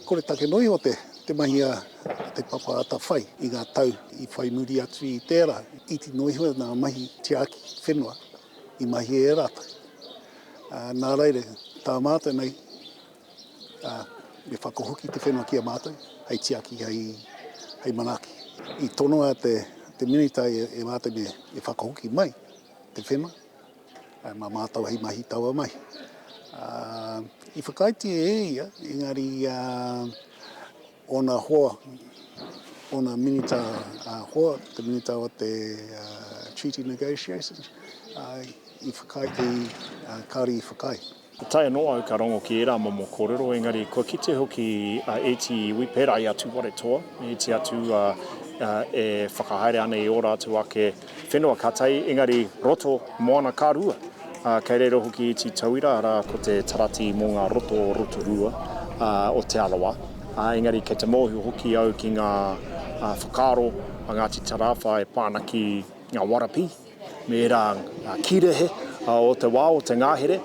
Kore take noi o te mahia te papa ata whai I ngā tau I whai muri atu I tērā. I ti noi hoa ngā mahi tiaki whenua I mahi e rata. Nā reire, tā mātou nei, me whakahoki te whenua kia mātou, hei tiaki, hei manaaki. I tonoa te minita e mātou me whakahoki mai, te whenua, mā mātou hei mahi taua mai. I whakaiti ia, engari ona hoa, ona minita hoa, te minita o te treaty negotiations, I whakaiti kāri I whakai. Tai noa au ka rongo ki era mo Pūkōrero, engari kua kite hoki e ti iwi pēra I atu ware toa, e ti atu e whakahaere ana I ora atu ake whenua kātai, engari roto moana kārua. Kei reiro hoki I ti tauira ara ko te tarati mō ngā roto rua o Te Arawa. Engari kei te mohu hoki au ki ngā whakaaro a Ngāti Tarāwhai pānaki ngā warapi, me era kirehe o te wā o te ngāhere.